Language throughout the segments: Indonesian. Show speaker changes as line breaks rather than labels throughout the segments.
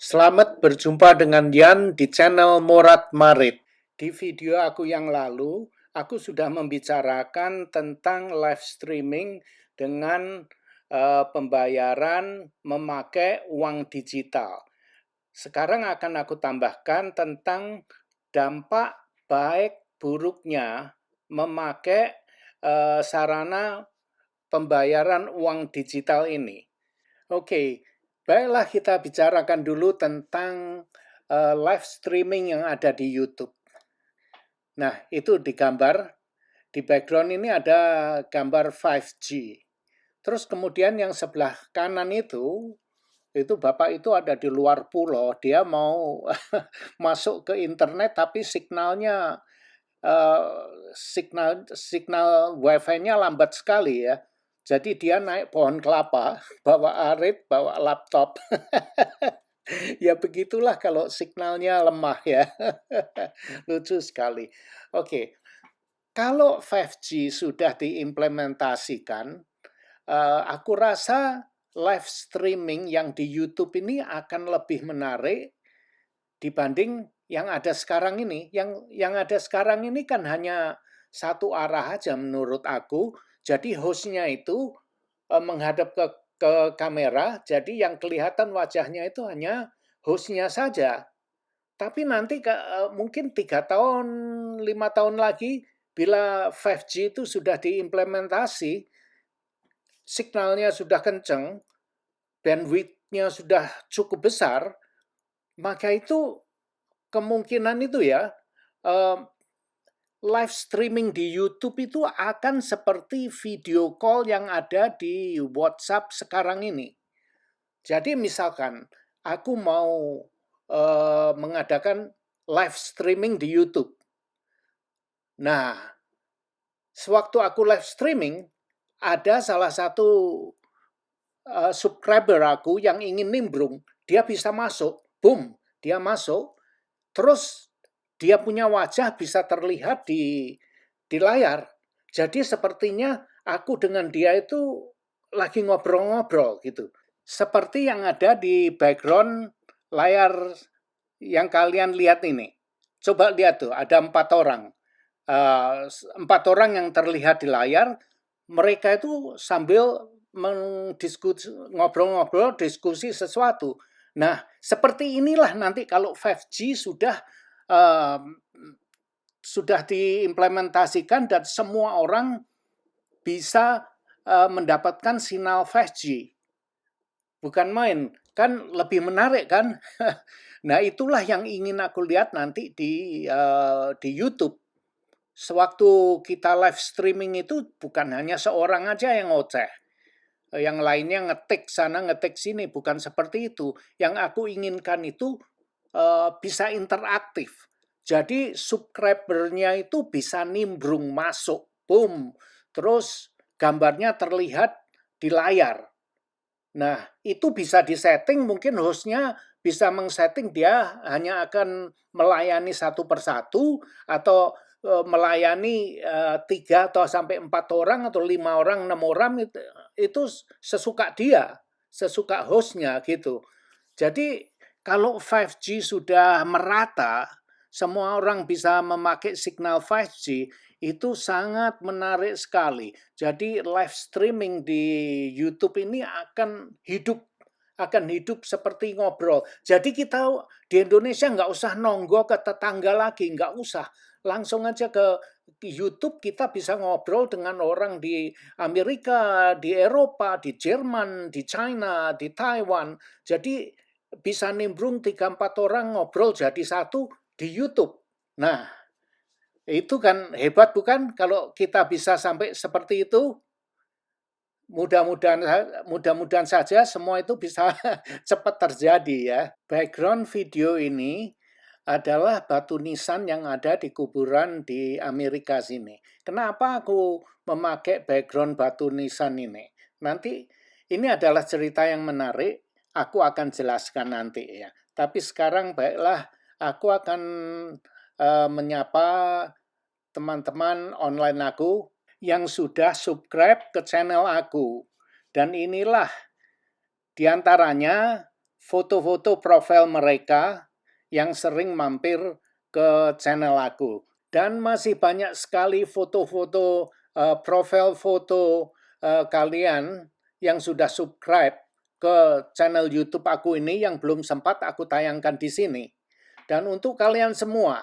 Selamat berjumpa dengan Yan di channel Morat Marit. Di video aku yang lalu, aku sudah membicarakan tentang live streaming dengan pembayaran memakai uang digital. Sekarang akan aku tambahkan tentang dampak baik buruknya memakai sarana pembayaran uang digital ini. Oke, baiklah kita bicarakan dulu tentang live streaming yang ada di YouTube. Nah, itu di background ini ada gambar 5G. Terus kemudian yang sebelah kanan itu bapak itu ada di luar pulau, dia mau masuk ke internet tapi signalnya signal wifi-nya lambat sekali ya. Jadi dia naik pohon kelapa, bawa arit, bawa laptop. Ya begitulah kalau signalnya lemah ya. Lucu sekali. Oke, kalau 5G sudah diimplementasikan, aku rasa live streaming yang di YouTube ini akan lebih menarik dibanding yang ada sekarang ini. Yang ada sekarang ini kan hanya satu arah aja menurut aku. Jadi hostnya itu menghadap ke kamera, jadi yang kelihatan wajahnya itu hanya hostnya saja. Tapi nanti mungkin 3 tahun, 5 tahun lagi, bila 5G itu sudah diimplementasi, signalnya sudah kencang, bandwidth-nya sudah cukup besar, maka itu kemungkinan itu ya, live streaming di YouTube itu akan seperti video call yang ada di WhatsApp sekarang ini. Jadi misalkan aku mau mengadakan live streaming di YouTube. Nah, sewaktu aku live streaming, ada salah satu subscriber aku yang ingin nimbrung, dia bisa masuk, boom, dia masuk, terus dia punya wajah bisa terlihat di layar. Jadi sepertinya aku dengan dia itu lagi ngobrol-ngobrol gitu. Seperti yang ada di background layar yang kalian lihat ini. Coba lihat tuh, ada 4 orang. 4 orang yang terlihat di layar, mereka itu sambil ngobrol-ngobrol, diskusi sesuatu. Nah, seperti inilah nanti kalau 5G sudah diimplementasikan dan semua orang bisa mendapatkan sinyal 5G. Bukan main, kan lebih menarik kan? Nah, itulah yang ingin aku lihat nanti di YouTube. Sewaktu kita live streaming itu bukan hanya seorang aja yang ngoceh. Yang lainnya ngetik sana, ngetik sini. Bukan seperti itu. Yang aku inginkan itu bisa interaktif. Jadi subscribernya itu bisa nimbrung masuk. Boom. Terus gambarnya terlihat di layar. Nah, itu bisa disetting, mungkin hostnya bisa mengsetting dia hanya akan melayani satu persatu atau melayani 3 atau sampai 4 orang atau 5 orang, 6 orang itu sesuka dia, sesuka hostnya gitu. Jadi kalau 5G sudah merata, semua orang bisa memakai signal 5G, itu sangat menarik sekali. Jadi live streaming di YouTube ini akan hidup seperti ngobrol. Jadi kita di Indonesia nggak usah nonggo ke tetangga lagi, nggak usah. Langsung aja ke YouTube kita bisa ngobrol dengan orang di Amerika, di Eropa, di Jerman, di China, di Taiwan. Jadi bisa nimbrung 3-4 orang ngobrol jadi satu di YouTube. Nah, itu kan hebat bukan kalau kita bisa sampai seperti itu? Mudah-mudahan saja semua itu bisa cepat terjadi ya. Background video ini adalah batu nisan yang ada di kuburan di Amerika sini. Kenapa aku memakai background batu nisan ini? Nanti ini adalah cerita yang menarik, aku akan jelaskan nanti ya. Tapi sekarang baiklah, aku akan menyapa teman-teman online aku yang sudah subscribe ke channel aku. Dan inilah diantaranya foto-foto profil mereka yang sering mampir ke channel aku. Dan masih banyak sekali foto-foto, profil foto kalian yang sudah subscribe ke channel YouTube aku ini yang belum sempat aku tayangkan di sini. Dan untuk kalian semua,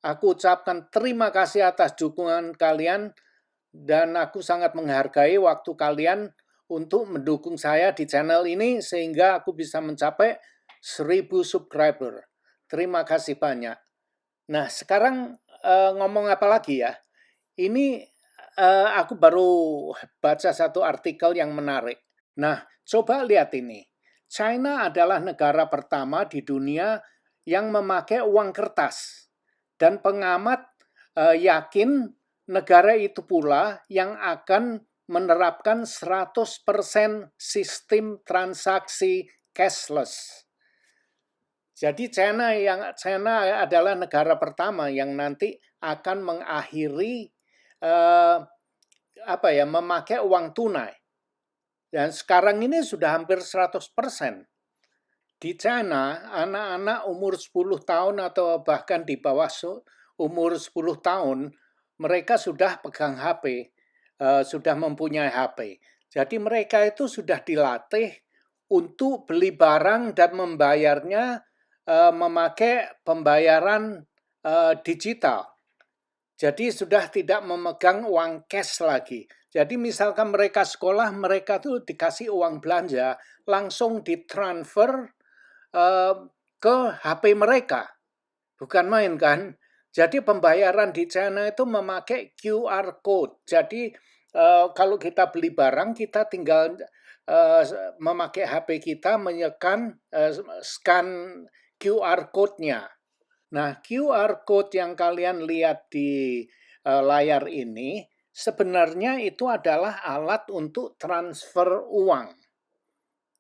aku ucapkan terima kasih atas dukungan kalian dan aku sangat menghargai waktu kalian untuk mendukung saya di channel ini sehingga aku bisa mencapai 1000 subscriber. Terima kasih banyak. Nah, sekarang ngomong apa lagi ya? Ini aku baru baca satu artikel yang menarik. Nah, coba lihat ini. China adalah negara pertama di dunia yang memakai uang kertas. Dan pengamat yakin negara itu pula yang akan menerapkan 100% sistem transaksi cashless. Jadi China adalah negara pertama yang nanti akan mengakhiri memakai uang tunai. Dan sekarang ini sudah hampir 100%. Di China, anak-anak umur 10 tahun atau bahkan di bawah umur 10 tahun, mereka sudah pegang HP, sudah mempunyai HP. Jadi mereka itu sudah dilatih untuk beli barang dan membayarnya memakai pembayaran digital. Jadi sudah tidak memegang uang cash lagi. Jadi misalkan mereka sekolah, mereka tuh dikasih uang belanja, langsung ditransfer ke HP mereka. Bukan main kan? Jadi pembayaran di China itu memakai QR code. Jadi kalau kita beli barang, kita tinggal memakai HP kita menyekan scan QR code-nya. Nah, QR code yang kalian lihat di layar ini sebenarnya itu adalah alat untuk transfer uang.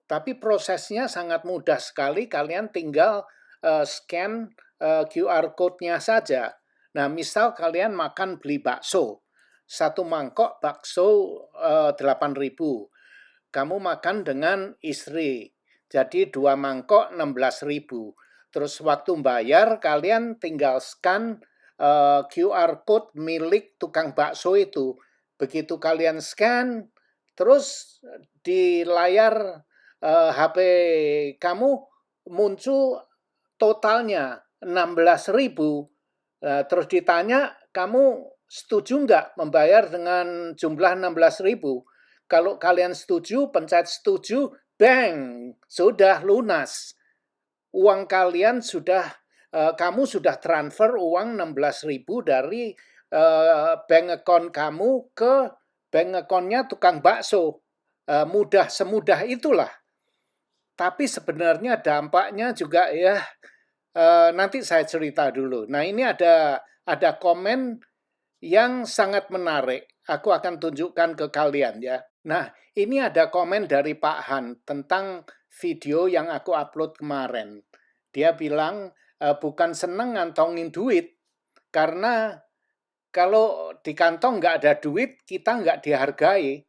Tapi prosesnya sangat mudah sekali, kalian tinggal scan QR code-nya saja. Nah, misal kalian makan beli bakso, satu mangkok bakso 8.000. Kamu makan dengan istri, jadi 2 mangkok 16.000. Terus waktu bayar kalian tinggal scan QR code milik tukang bakso itu. Begitu kalian scan, terus di layar HP kamu muncul totalnya 16.000. Terus ditanya, kamu setuju nggak membayar dengan jumlah 16.000? Kalau kalian setuju, pencet setuju, bang, sudah lunas. Uang kalian sudah, kamu sudah transfer uang 16.000 dari bank account kamu ke bank account-nya tukang bakso. Mudah semudah itulah. Tapi sebenarnya dampaknya juga ya, nanti saya cerita dulu. Nah, ini ada komen yang sangat menarik. Aku akan tunjukkan ke kalian ya. Nah, ini ada komen dari Pak Han tentang video yang aku upload kemarin. Dia bilang, bukan seneng ngantongin duit, karena kalau di kantong nggak ada duit, kita nggak dihargai.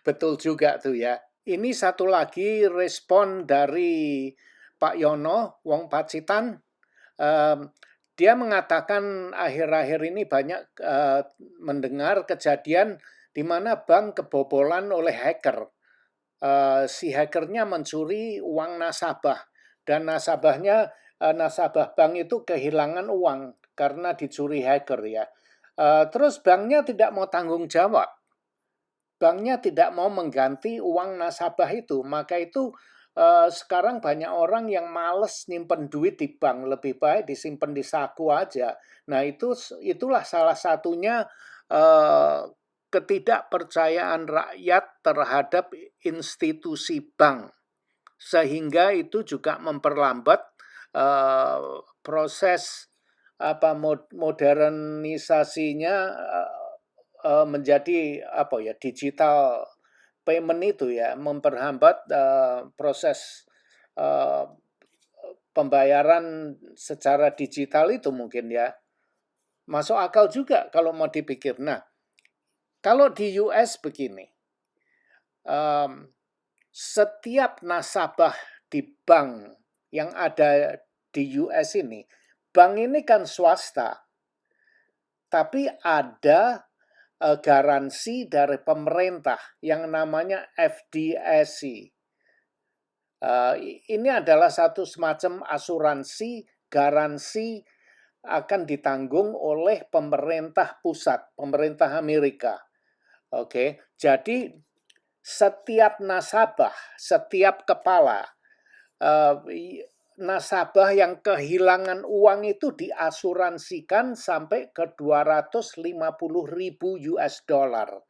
Betul juga tuh ya. Ini satu lagi respon dari Pak Yono, Wong Pacitan. Dia mengatakan akhir-akhir ini banyak mendengar kejadian di mana bank kebobolan oleh hacker. Si hackernya mencuri uang nasabah dan nasabah bank itu kehilangan uang karena dicuri hacker ya. Terus banknya tidak mau tanggung jawab. Banknya tidak mau mengganti uang nasabah itu, maka itu sekarang banyak orang yang males nyimpen duit di bank, lebih baik disimpan di saku aja. Nah, itulah salah satunya ketidakpercayaan rakyat terhadap institusi bank, sehingga itu juga memperlambat proses modernisasinya menjadi digital payment itu ya, memperhambat proses pembayaran secara digital itu mungkin ya. Masuk akal juga kalau mau dipikir. Nah, kalau di US begini, setiap nasabah di bank yang ada di US ini, bank ini kan swasta, tapi ada garansi dari pemerintah yang namanya FDIC. Ini adalah satu semacam asuransi, garansi akan ditanggung oleh pemerintah pusat, pemerintah Amerika. Oke, jadi setiap nasabah, setiap kepala nasabah yang kehilangan uang itu diasuransikan sampai ke 250.000 US dollar.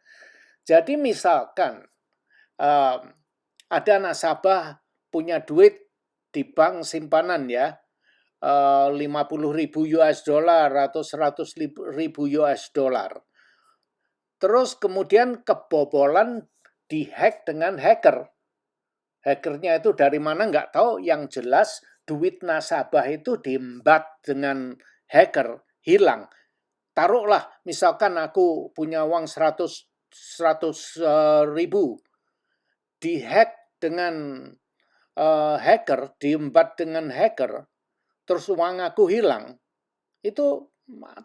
Jadi misalkan ada nasabah punya duit di bank simpanan ya, 50.000 US dollar atau 100.000 US dollar. Terus kemudian kebobolan dihack dengan hacker. Hackernya itu dari mana nggak tahu, yang jelas duit nasabah itu diembat dengan hacker, hilang. Taruhlah misalkan aku punya uang 100 ribu, dihack dengan hacker, diembat dengan hacker, terus uang aku hilang, itu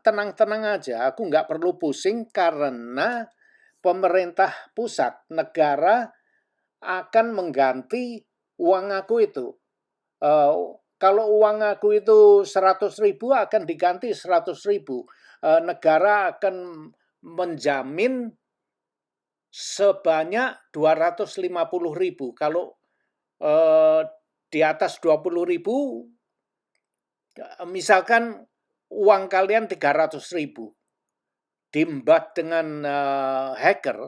tenang-tenang aja, aku nggak perlu pusing karena pemerintah pusat, negara akan mengganti uang aku itu. Kalau uang aku itu 100.000 akan diganti 100.000. Negara akan menjamin sebanyak 250.000. Kalau di atas 20.000, misalkan uang kalian 300.000, diembat dengan hacker,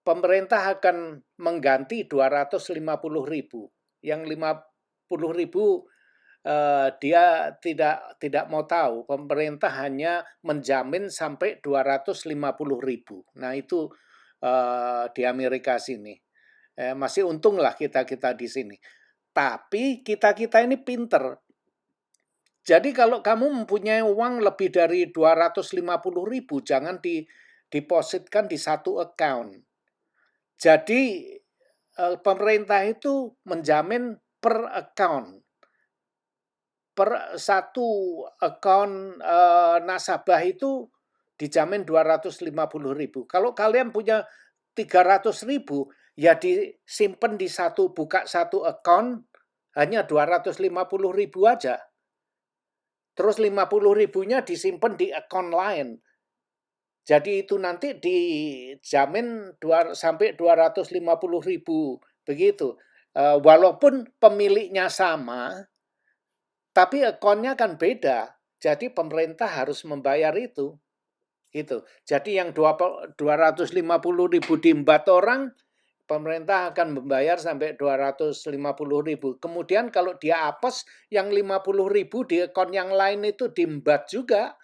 pemerintah akan mengganti 250.000. Yang 50.000 dia tidak mau tahu. Pemerintah hanya menjamin sampai 250.000. Nah itu di Amerika sini. Masih untunglah kita di sini. Tapi kita ini pinter. Jadi kalau kamu mempunyai uang lebih dari 250.000, jangan didepositkan di satu account. Jadi pemerintah itu menjamin per account. Per satu account nasabah itu dijamin 250.000. Kalau kalian punya 300.000, ya disimpan buka satu account hanya 250.000 aja. Terus 50.000-nya disimpan di account lain. Jadi itu nanti dijamin sampai 250.000 begitu. Walaupun pemiliknya sama, tapi account-nya kan beda. Jadi pemerintah harus membayar itu. Gitu. Jadi yang 250.000 diembat orang, pemerintah akan membayar sampai 250.000. Kemudian kalau dia apes, yang 50.000 di account yang lain itu diembat juga,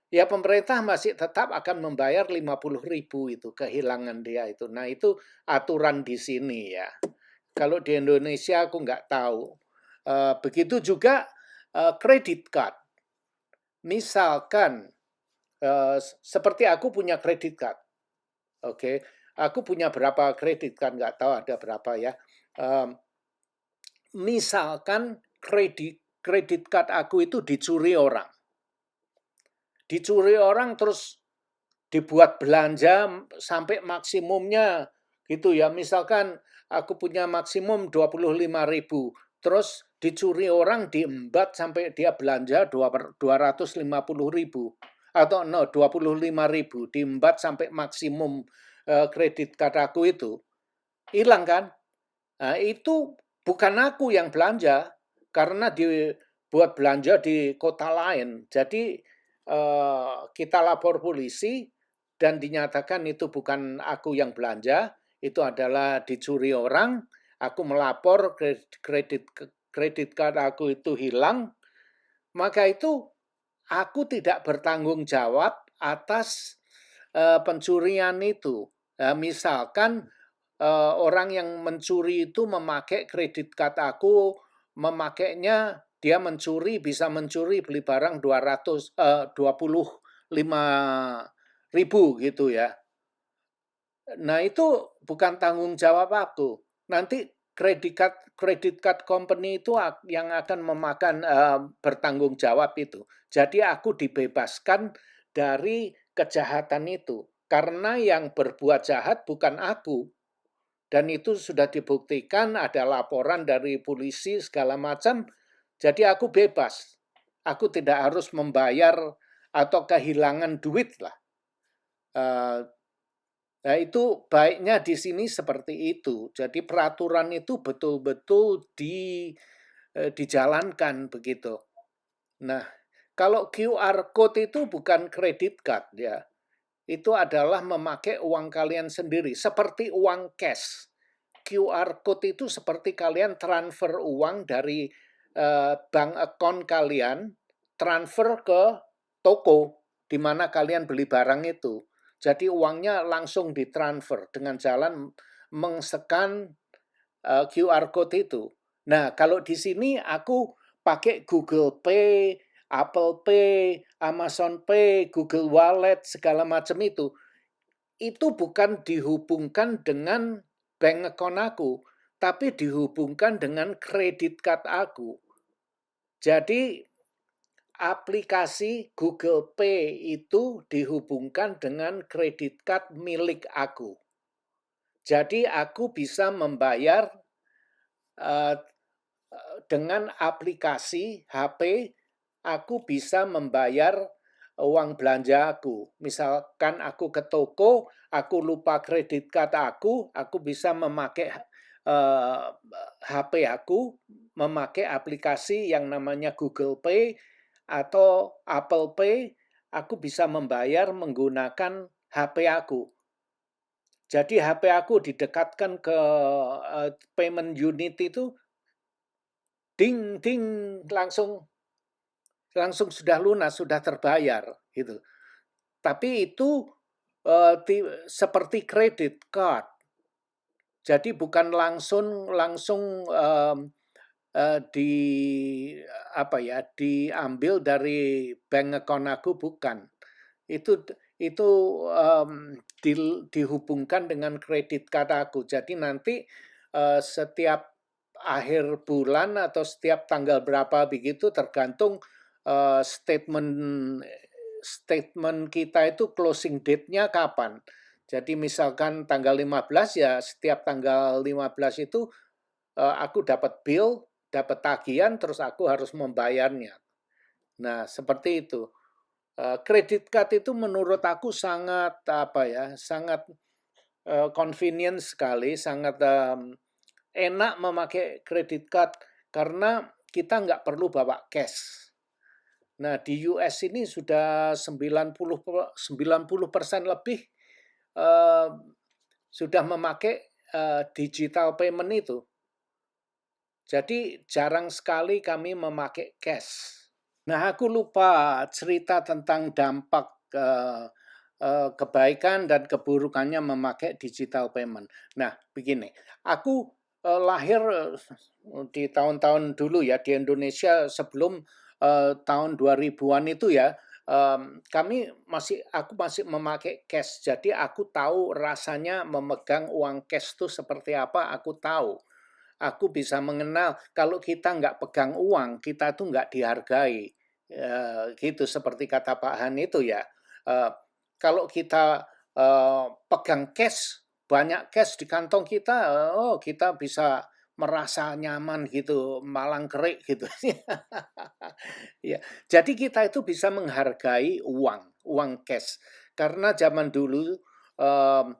ya pemerintah masih tetap akan membayar 50.000 itu, kehilangan dia itu. Nah itu aturan di sini ya. Kalau di Indonesia aku nggak tahu. Begitu juga credit card. Misalkan seperti aku punya credit card. Oke. Aku punya berapa kredit kan, nggak tahu ada berapa ya. Misalkan kredit card aku itu dicuri orang. Dicuri orang terus dibuat belanja sampai maksimumnya gitu ya. Misalkan aku punya maksimum 25.000, terus dicuri orang, diembat sampai dia belanja 250.000 atau 25.000, diembat sampai maksimum kredit card aku itu, hilang kan? Nah, itu bukan aku yang belanja, karena dibuat belanja di kota lain. Jadi kita lapor polisi dan dinyatakan itu bukan aku yang belanja, itu adalah dicuri orang. Aku melapor, kredit card aku itu hilang, maka itu aku tidak bertanggung jawab atas pencurian itu. Misalkan orang yang mencuri itu memakai kredit card aku, memakainya, dia bisa mencuri beli barang 25.000 gitu ya. Nah itu bukan tanggung jawab aku. Nanti credit card company itu yang akan memakan bertanggung jawab itu. Jadi aku dibebaskan dari kejahatan itu karena yang berbuat jahat bukan aku. Dan itu sudah dibuktikan, ada laporan dari polisi segala macam. Jadi aku bebas. Aku tidak harus membayar atau kehilangan duit lah. Nah, itu baiknya di sini seperti itu. Jadi peraturan itu betul-betul dijalankan begitu. Nah, kalau QR code itu bukan credit card ya. Itu adalah memakai uang kalian sendiri seperti uang cash. QR code itu seperti kalian transfer uang dari bank account kalian transfer ke toko di mana kalian beli barang itu. Jadi uangnya langsung ditransfer dengan jalan mengsekan QR code itu. Nah, kalau di sini aku pakai Google Pay, Apple Pay, Amazon Pay, Google Wallet, segala macam itu bukan dihubungkan dengan bank account aku, tapi dihubungkan dengan kredit card aku. Jadi aplikasi Google Pay itu dihubungkan dengan kredit card milik aku. Jadi aku bisa membayar dengan aplikasi HP, aku bisa membayar uang belanja aku. Misalkan aku ke toko, aku lupa kredit card aku bisa memakai HP aku, memakai aplikasi yang namanya Google Pay atau Apple Pay, aku bisa membayar menggunakan HP aku. Jadi HP aku didekatkan ke payment unit itu, ding ding langsung sudah lunas, sudah terbayar gitu. Tapi itu seperti credit card. Jadi bukan langsung di diambil dari bank account aku, bukan. Itu dihubungkan dengan kredit card aku. Jadi nanti setiap akhir bulan atau setiap tanggal berapa begitu tergantung statement kita itu closing date-nya kapan. Jadi misalkan tanggal 15 ya, setiap tanggal 15 itu aku dapat bill, dapat tagihan, terus aku harus membayarnya. Nah, seperti itu. Kredit card itu menurut aku sangat sangat convenient sekali, sangat enak memakai kredit card karena kita nggak perlu bawa cash. Nah, di US ini sudah 90% lebih sudah memakai digital payment itu. Jadi jarang sekali kami memakai cash. Nah, aku lupa cerita tentang dampak kebaikan dan keburukannya memakai digital payment. Nah, begini, aku lahir di tahun-tahun dulu ya di Indonesia sebelum tahun 2000-an itu ya, aku masih memakai cash. Jadi aku tahu rasanya memegang uang cash itu seperti apa, aku tahu. Aku bisa mengenal kalau kita nggak pegang uang, kita tuh nggak dihargai. Gitu seperti kata Pak Han itu ya. Kalau kita pegang cash, banyak cash di kantong kita, kita bisa merasa nyaman gitu, malang kerik gitu. Ya, jadi kita itu bisa menghargai uang cash. Karena zaman dulu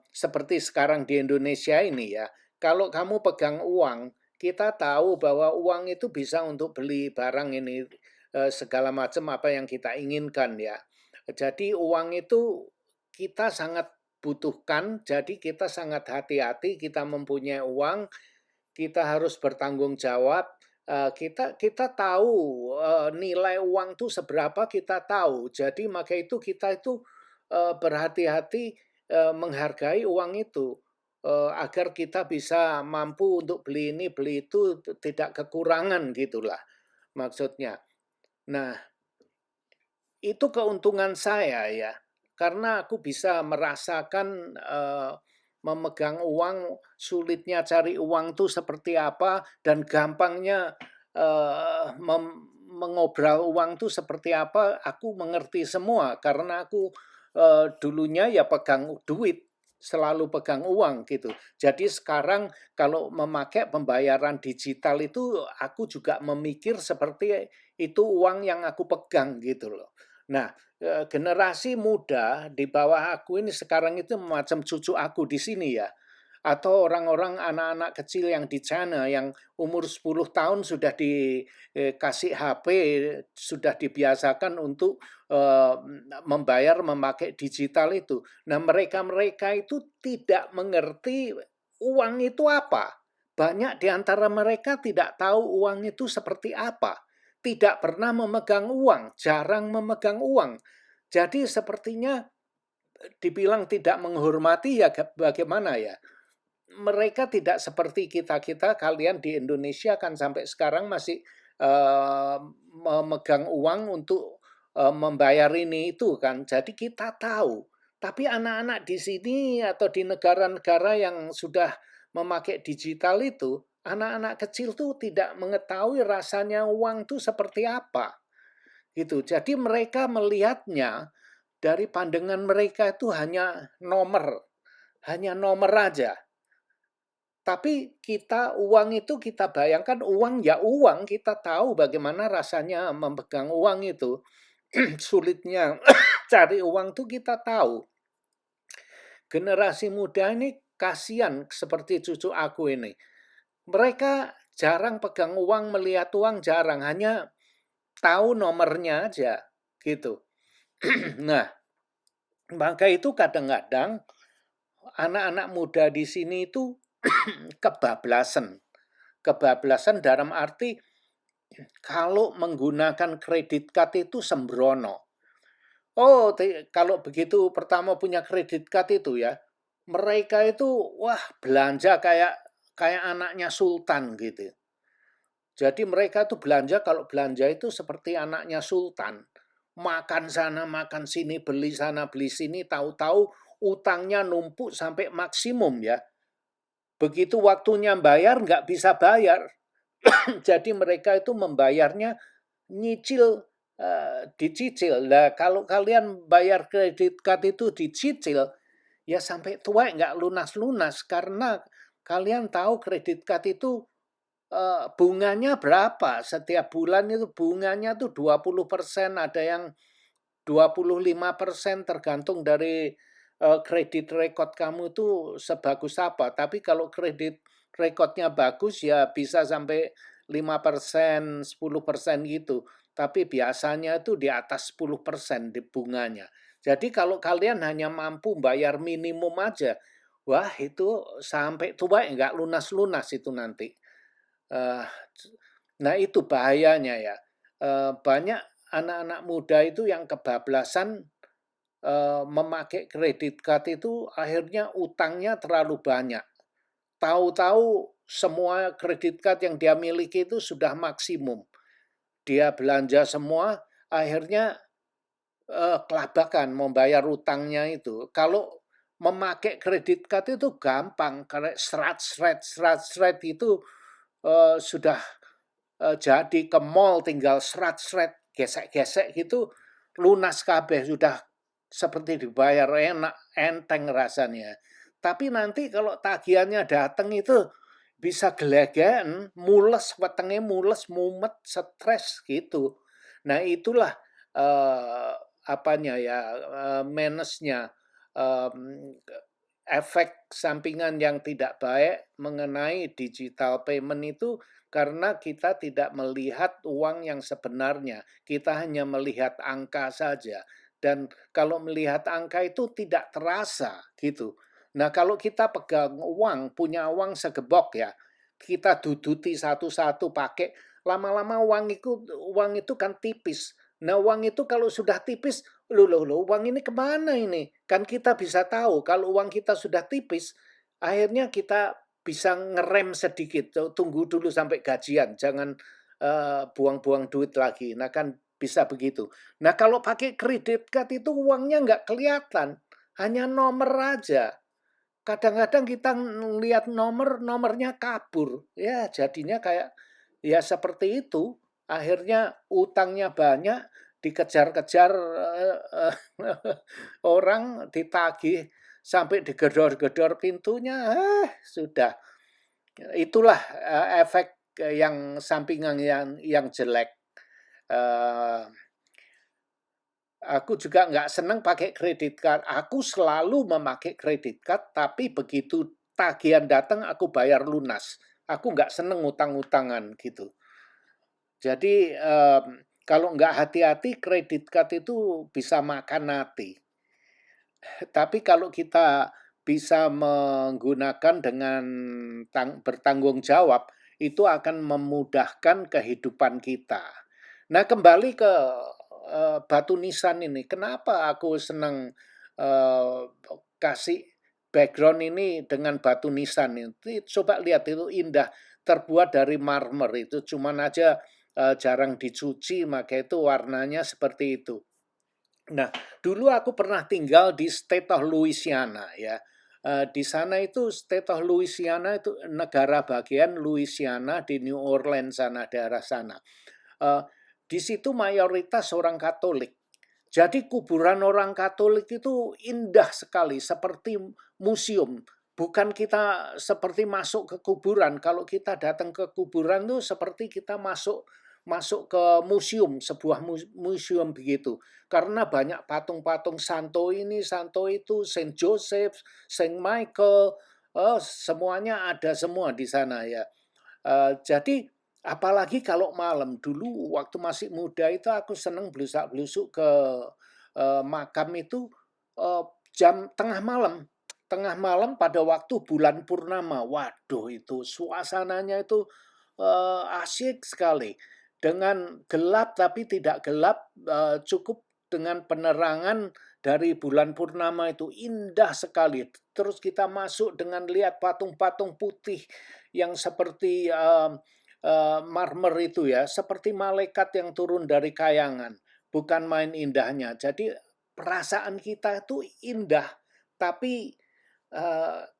seperti sekarang di Indonesia ini ya, kalau kamu pegang uang, kita tahu bahwa uang itu bisa untuk beli barang ini segala macam apa yang kita inginkan ya. Jadi uang itu kita sangat butuhkan, jadi kita sangat hati-hati, kita mempunyai uang, kita harus bertanggung jawab. Kita tahu nilai uang itu seberapa, kita tahu. Jadi maka itu kita itu berhati-hati menghargai uang itu agar kita bisa mampu untuk beli ini beli itu, tidak kekurangan gitulah maksudnya. Nah, itu keuntungan saya ya, karena aku bisa merasakan memegang uang, sulitnya cari uang tuh seperti apa, dan gampangnya mengobrol uang tuh seperti apa, aku mengerti semua karena aku dulunya ya pegang duit, selalu pegang uang gitu. Jadi sekarang kalau memakai pembayaran digital itu aku juga memikir seperti itu uang yang aku pegang gitu loh. Nah, generasi muda di bawah aku ini sekarang itu macam cucu aku di sini ya, atau orang-orang anak-anak kecil yang di China yang umur 10 tahun sudah dikasih HP, sudah dibiasakan untuk membayar memakai digital itu. Nah, mereka-mereka itu tidak mengerti uang itu apa. Banyak di antara mereka tidak tahu uang itu seperti apa. Tidak pernah memegang uang, jarang memegang uang. Jadi sepertinya dibilang tidak menghormati ya bagaimana ya? Mereka tidak seperti kita-kita, kalian di Indonesia kan sampai sekarang masih memegang uang untuk membayar ini itu kan. Jadi kita tahu. Tapi anak-anak di sini atau di negara-negara yang sudah memakai digital itu, anak-anak kecil tuh tidak mengetahui rasanya uang tuh seperti apa. Gitu. Jadi mereka melihatnya dari pandangan mereka itu hanya nomor aja. Tapi uang itu kita bayangkan uang ya uang, kita tahu bagaimana rasanya memegang uang itu. Sulitnya cari uang tuh kita tahu. Generasi muda ini kasihan seperti cucu aku ini. Mereka jarang pegang uang, melihat uang jarang, hanya tahu nomornya aja gitu. Nah, maka itu kadang-kadang anak-anak muda di sini itu kebablasan. Kebablasan dalam arti kalau menggunakan kredit card itu sembrono. Oh, kalau begitu pertama punya kredit card itu ya, mereka itu wah belanja kayak kayak anaknya sultan gitu. Jadi mereka tuh belanja, kalau belanja itu seperti anaknya sultan. Makan sana, makan sini, beli sana, beli sini, tahu-tahu utangnya numpuk sampai maksimum ya. Begitu waktunya bayar nggak bisa bayar. Jadi mereka itu membayarnya nyicil, dicicil. Nah, kalau kalian bayar kredit card itu dicicil, ya sampai tua nggak lunas-lunas karena kalian tahu kredit card itu bunganya berapa. Setiap bulan itu bunganya tuh 20%, ada yang 25% tergantung dari kredit rekod kamu tuh sebagus apa. Tapi kalau kredit rekodnya bagus ya bisa sampai 5%, 10% gitu. Tapi biasanya itu di atas 10% di bunganya. Jadi kalau kalian hanya mampu bayar minimum aja, wah itu sampai tua nggak lunas-lunas itu nanti. Eh, Nah itu bahayanya ya. Banyak anak-anak muda itu yang kebablasan memakai kredit card itu akhirnya utangnya terlalu banyak. Tahu-tahu semua kredit card yang dia miliki itu sudah maksimum. Dia belanja semua, akhirnya kelabakan membayar utangnya itu. Kalau memakai kredit card itu gampang, karena serat itu sudah jadi ke mall tinggal seret-seret, gesek-gesek gitu, lunas kabeh, sudah seperti dibayar, enak, enteng rasanya. Tapi nanti kalau tagihannya datang itu bisa gelegen, mules, wetenge mules, mumet, stres gitu. Nah itulah eh, apanya ya, minusnya, efek sampingan yang tidak baik mengenai digital payment itu karena kita tidak melihat uang yang sebenarnya. Kita hanya melihat angka saja. Dan kalau melihat angka itu tidak terasa gitu. Nah kalau kita pegang uang, punya uang segebok ya, kita duduti satu-satu pakai, lama-lama uang itu kan tipis. Nah uang itu kalau sudah tipis, loh, uang ini kemana ini? Kan kita bisa tahu kalau uang kita sudah tipis, akhirnya kita bisa ngerem sedikit, tunggu dulu sampai gajian, jangan buang-buang duit lagi. Nah kan bisa begitu. Nah kalau pakai kredit card itu uangnya nggak kelihatan, hanya nomor aja. kadang-kadang kita ngelihat nomornya kabur. Ya jadinya kayak ya seperti itu. Akhirnya utangnya banyak, dikejar-kejar orang, ditagih sampai digedor-gedor pintunya. Sudah. Itulah efek yang sampingan yang jelek. Eh, Aku juga nggak seneng pakai kredit card. Aku selalu memakai kredit card, tapi begitu tagihan datang aku bayar lunas. Aku nggak seneng utang-utangan gitu. Jadi kalau nggak hati-hati kredit card itu bisa makan hati. Tapi kalau kita bisa menggunakan dengan bertanggung jawab, itu akan memudahkan kehidupan kita. Nah, kembali ke batu nisan ini. Kenapa aku senang kasih background ini dengan batu nisan itu? Coba lihat itu indah, terbuat dari marmer itu. Cuman aja jarang dicuci, maka itu warnanya seperti itu. Nah, dulu aku pernah tinggal di State of Louisiana ya. Di sana itu State of Louisiana itu negara bagian Louisiana di New Orleans sana, daerah sana. Di situ mayoritas orang Katolik. Jadi kuburan orang Katolik itu indah sekali, seperti museum. Bukan kita seperti masuk ke kuburan. Kalau kita datang ke kuburan tuh seperti kita masuk masuk ke museum, sebuah museum begitu. Karena banyak patung-patung santo ini, santo itu, Saint Joseph, Saint Michael, semuanya ada semua di sana ya. Jadi apalagi kalau malam, dulu waktu masih muda itu aku seneng blusak-blusuk ke makam itu jam tengah malam. Tengah malam pada waktu bulan purnama. Waduh itu suasananya itu asyik sekali. Dengan gelap tapi tidak gelap, cukup dengan penerangan dari bulan purnama itu indah sekali. Terus kita masuk dengan lihat patung-patung putih yang seperti marmer itu ya, seperti malaikat yang turun dari kayangan. Bukan main indahnya. Jadi perasaan kita itu indah, tapi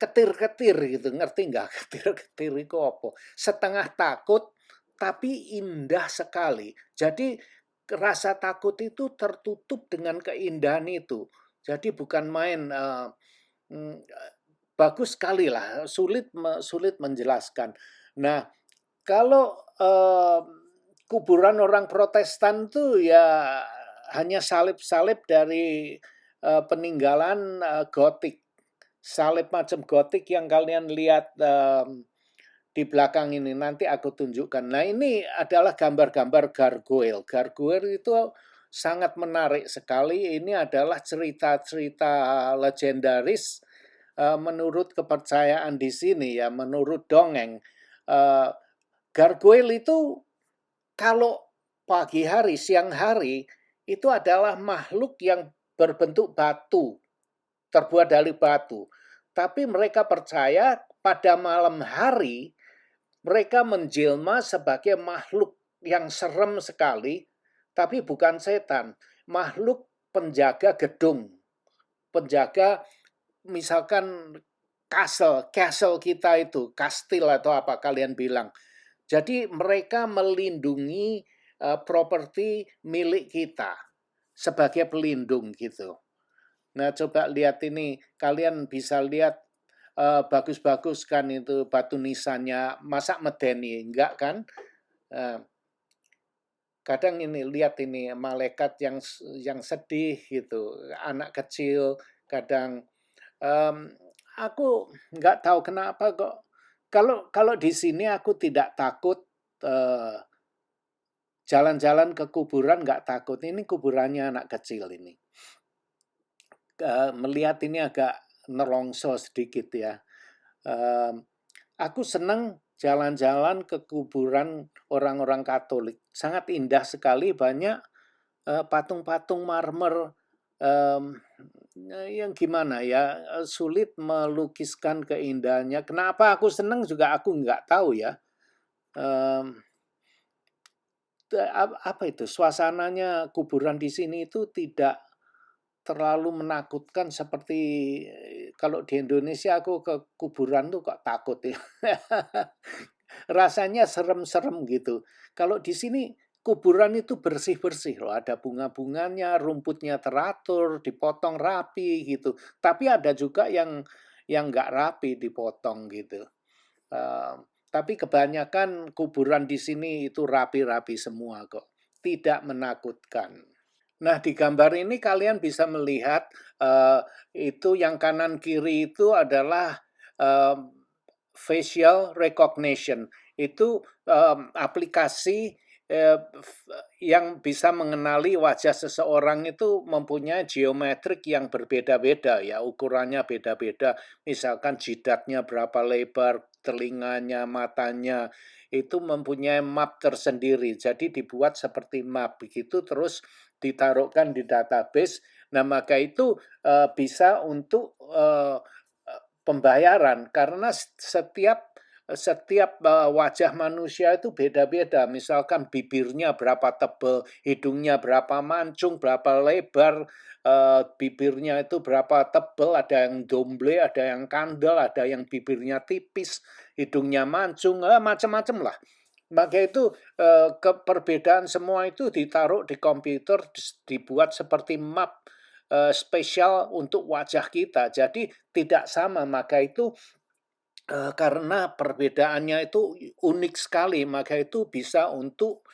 ketir-ketir gitu, ngerti nggak? Ketir-ketir itu apa? Setengah takut, tapi indah sekali. Jadi rasa takut itu tertutup dengan keindahan itu. Jadi bukan main, bagus sekali lah, sulit menjelaskan. Nah, kalau kuburan orang Protestan tuh ya hanya salib-salib dari peninggalan gotik. Salib macam gotik yang kalian lihat di belakang ini nanti aku tunjukkan. Nah, ini adalah gambar-gambar gargoyle. Gargoyle itu sangat menarik sekali. Ini adalah cerita-cerita legendaris menurut kepercayaan di sini ya, menurut dongeng. Gargoyle itu kalau pagi hari, siang hari, itu adalah makhluk yang berbentuk batu, terbuat dari batu. Tapi mereka percaya pada malam hari, mereka menjelma sebagai makhluk yang serem sekali, tapi bukan setan. Makhluk penjaga gedung, penjaga misalkan castle kita itu, kastil atau apa kalian bilang. Jadi mereka melindungi properti milik kita sebagai pelindung gitu. Nah, coba lihat ini, kalian bisa lihat bagus-bagus kan itu batu nisannya, masa medeni, enggak kan? Kadang ini lihat ini malaikat yang sedih gitu, anak kecil kadang aku nggak tahu kenapa kok. Kalau di sini aku tidak takut jalan-jalan ke kuburan, nggak takut. Ini kuburannya anak kecil ini. Melihat ini agak nerongso sedikit ya. Aku senang jalan-jalan ke kuburan orang-orang Katolik. Sangat indah sekali, banyak patung-patung marmer yang gimana ya, sulit melukiskan keindahannya. Kenapa aku senang juga aku nggak tahu ya. Apa itu, suasananya kuburan di sini itu tidak terlalu menakutkan seperti kalau di Indonesia aku ke kuburan tuh kok takut ya. Rasanya serem-serem gitu. Kalau di sini kuburan itu bersih-bersih loh, ada bunga-bunganya, rumputnya teratur, dipotong rapi gitu. Tapi ada juga yang nggak rapi dipotong gitu. Eee, tapi kebanyakan kuburan di sini itu rapi-rapi semua kok, tidak menakutkan. Nah, di gambar ini kalian bisa melihat, itu yang kanan kiri itu adalah, mmm, facial recognition. Itu, aplikasi, yang bisa mengenali wajah seseorang itu mempunyai geometrik yang berbeda-beda ya, ukurannya beda-beda. Misalkan jidatnya berapa lebar, telinganya, matanya, itu mempunyai map tersendiri. Jadi dibuat seperti map begitu, terus ditaruhkan di database. Nah, maka itu bisa untuk pembayaran karena setiap wajah manusia itu beda-beda. Misalkan bibirnya berapa tebal, hidungnya berapa mancung, berapa lebar, bibirnya itu berapa tebal, ada yang domble, ada yang kandel, ada yang bibirnya tipis, hidungnya mancung, macam-macam lah. Maka itu perbedaan semua itu ditaruh di komputer, dibuat seperti map spesial untuk wajah kita. Jadi tidak sama, maka itu karena perbedaannya itu unik sekali, maka itu bisa untuk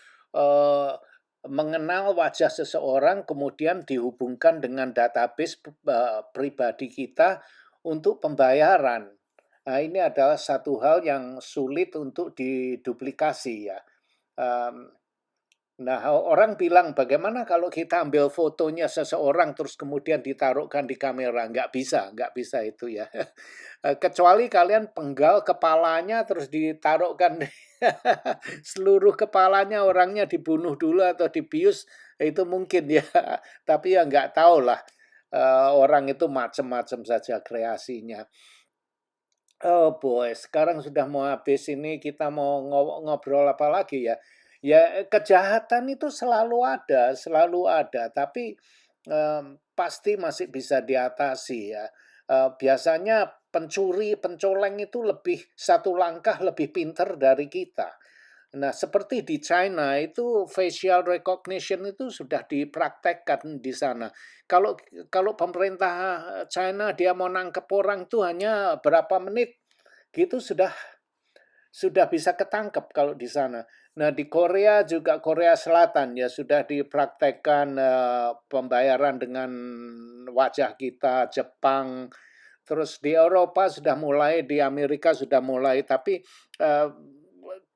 mengenal wajah seseorang, kemudian dihubungkan dengan database pribadi kita untuk pembayaran. Nah, ini adalah satu hal yang sulit untuk diduplikasi ya. Nah, orang bilang, bagaimana kalau kita ambil fotonya seseorang terus kemudian ditaruhkan di kamera? Nggak bisa itu ya. Kecuali kalian penggal kepalanya terus ditaruhkan seluruh kepalanya, orangnya dibunuh dulu atau dibius, itu mungkin ya. Tapi ya nggak tahu lah, orang itu macam-macam saja kreasinya. Oh boy, sekarang sudah mau habis ini, kita mau ngobrol apa lagi ya? Ya kejahatan itu selalu ada, tapi pasti masih bisa diatasi ya. Biasanya pencuri, pencoleng itu lebih satu langkah lebih pinter dari kita. Nah, seperti di China itu facial recognition itu sudah dipraktekkan di sana. Kalau kalau pemerintah China dia mau nangkep orang itu hanya berapa menit, gitu sudah bisa ketangkep kalau di sana. Nah, di Korea juga, Korea Selatan ya sudah dipraktekkan pembayaran dengan wajah kita, Jepang, terus di Eropa sudah mulai, di Amerika sudah mulai, tapi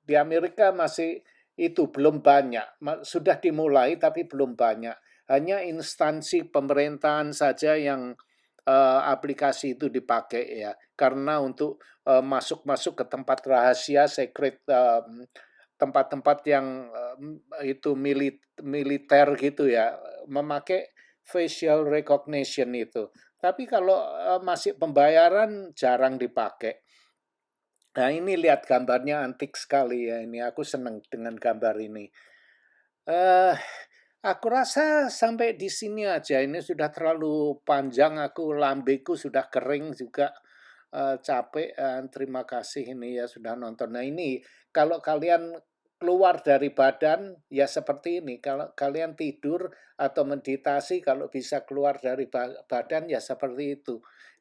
di Amerika masih itu belum banyak. Sudah dimulai tapi belum banyak. Hanya instansi pemerintahan saja yang aplikasi itu dipakai ya. Karena untuk masuk-masuk ke tempat rahasia, secret, tempat-tempat yang itu militer gitu ya, memakai facial recognition itu. Tapi kalau masih pembayaran jarang dipakai. Nah, ini lihat gambarnya antik sekali ya ini. Aku senang dengan gambar ini. Aku rasa sampai di sini aja. Ini sudah terlalu panjang. Lambeku sudah kering juga. Capek. Terima kasih ini ya sudah nonton. Nah, ini kalau kalian keluar dari badan ya seperti ini. Kalau kalian tidur atau meditasi, kalau bisa keluar dari badan ya seperti itu.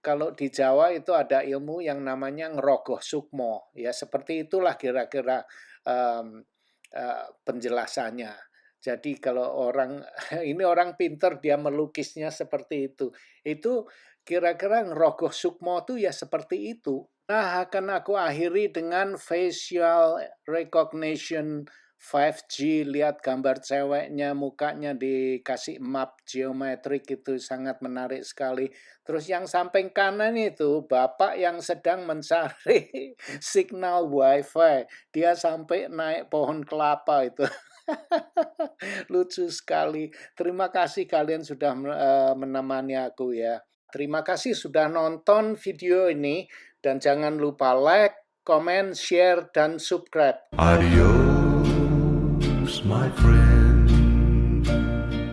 Kalau di Jawa itu ada ilmu yang namanya ngerogoh sukmo, ya seperti itulah kira-kira penjelasannya. Jadi kalau ini orang pinter dia melukisnya seperti itu. Itu kira-kira ngerogoh sukmo itu ya seperti itu. Nah, akan aku akhiri dengan facial recognition 5G. Lihat gambar ceweknya, mukanya dikasih map geometrik, itu sangat menarik sekali. Terus yang samping kanan itu, bapak yang sedang mencari signal wifi. Dia sampai naik pohon kelapa itu. Lucu sekali. Terima kasih kalian sudah menemani aku ya. Terima kasih sudah nonton video ini. Dan jangan lupa like, comment, share, dan subscribe.
Adios, my friend.